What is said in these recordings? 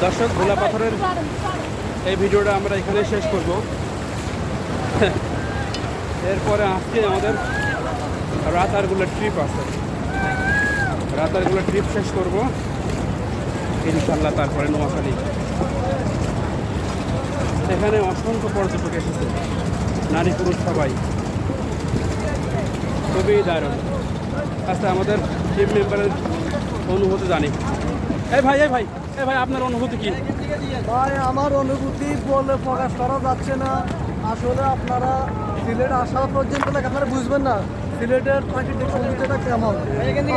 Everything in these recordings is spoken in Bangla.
দর্শক, ভোলা পাথরের এই ভিডিওটা আমরা এখানে শেষ করব। এরপরে আজকে আমাদের রাতারগুলো ট্রিপ আছে, রাতারগুলো ট্রিপ শেষ করব ইনশাল্লাহ। তারপরে নোয়াখালী, এখানে অসংখ্য পর্যটক এসেছে, নারী পুরুষ সবাই, খুবই দারুণ। আচ্ছা, আমাদের টিম মেম্বারের অনুভূতি জানি। এই ভাই আপনার অনুভূতি কি? ভাই, আমার অনুভূতি বলে প্রকাশ করা যাচ্ছে না। আসলে আপনারা সিলেট আসা পর্যন্ত আপনারা বুঝবেন না সিলেটের প্রাকৃতিক সৌন্দর্যটা কেমন।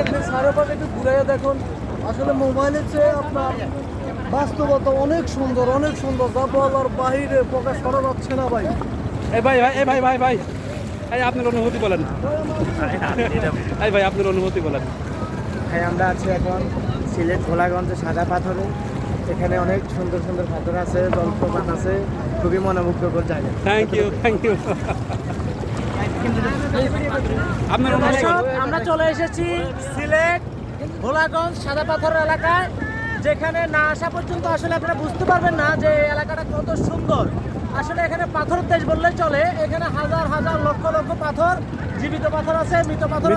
আপনি চারপাশে একটু ঘুরে দেখুন, আসলে মোবাইলের চেয়ে আপনার বাস্তবতা অনেক সুন্দর, অনেক সুন্দর, যা বলার বাহিরে প্রকাশ করা যাচ্ছে না ভাই। এই আপনার অনুভূতি বলেন। ভাই আপনার অনুভূতি বলেন। ভাই, আমরা আছি এখন সিলেট ভোলাগঞ্জ সাদা পাথরে। এখানে অনেক সুন্দর সুন্দর পাথর আছে, জলপ্রপাত আছে, খুবই মনোমুগ্ধকর জায়গা। Thank you. আপনার অনুভূতি? আমরা চলে এসেছি সিলেট ভোলাগঞ্জ সাদা পাথর এলাকায়, যেখানে না আসা পর্যন্ত আসলে আপনারা বুঝতে পারবেন না যে এই এলাকাটা কত সুন্দর। আসলে এখানে পাথরের দেশ বললেই চলে। এখানে হাজার হাজার লক্ষ লক্ষ পাথর, জীবিত পাথর আছে, মৃত পাথর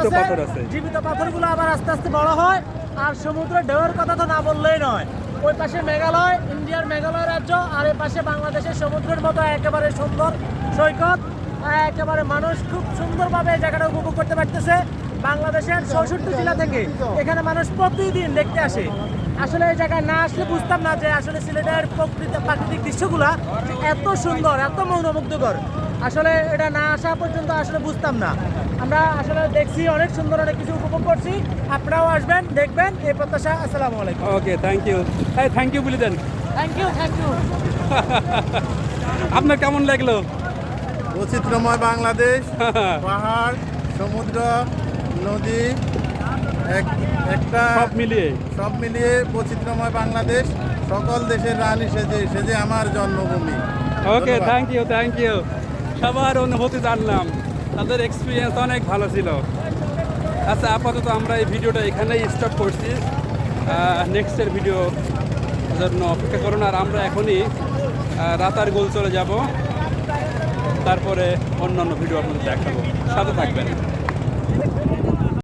আছে। জীবিত পাথরগুলো আবার আস্তে আস্তে বড় হয়। আর সমুদ্রের ঢেউয়ের কথা তো না বললেই নয়। ওই পাশে মেঘালয়, ইন্ডিয়ার মেঘালয় রাজ্য, আর এই পাশে বাংলাদেশের সমুদ্রের মতো একেবারে সুন্দর সৈকত। একেবারে মানুষ খুব সুন্দরভাবে এই জায়গাটা উপভোগ করতে পারতেছে। বাংলাদেশের ৬৪ জেলা থেকে এখানে মানুষ প্রতিদিন দেখতে আসে। আসলে এই জায়গায় না আসলে বুঝতাম না যে আসলে সিলেটের প্রাকৃতিক দৃশ্যগুলা এত সুন্দর, এত মনোমুগ্ধকর। আসলে এটা না আসা পর্যন্ত আসলে বুঝতাম না। আমরা আসলে দেখছি, অনেক সুন্দর অনেক কিছু উপভোগ করছি। আপনারাও আসবেন, দেখবেন, এই প্রত্যাশা। আসসালামু আলাইকুম। ওকে, থ্যাংক ইউ। থ্যাংক ইউ বলে দেন। Thank you. আপনার কেমন লাগলো? বৈচিত্র্যময় বাংলাদেশ, পাহাড়, সমুদ্র, নদী, একটা সব মিলিয়ে বৈচিত্র্যময় বাংলাদেশ। সকল দেশের রানী সেজে আমার জন্মভূমি। ওকে, ধন্যবাদ। Thank you. সবার অনুভূতি জানলাম, তাদের এক্সপিরিয়েন্স অনেক ভালো ছিল। আচ্ছা, আপাতত আমরা এই ভিডিওটা এখানেই স্টপ করছি। নেক্সটের ভিডিও জন্য অপেক্ষা করুন। আর আমরা এখনই রাতারগুল চলে যাব, তারপরে অন্যান্য ভিডিও আপনাদের দেখাবো। সাথে থাকবেন।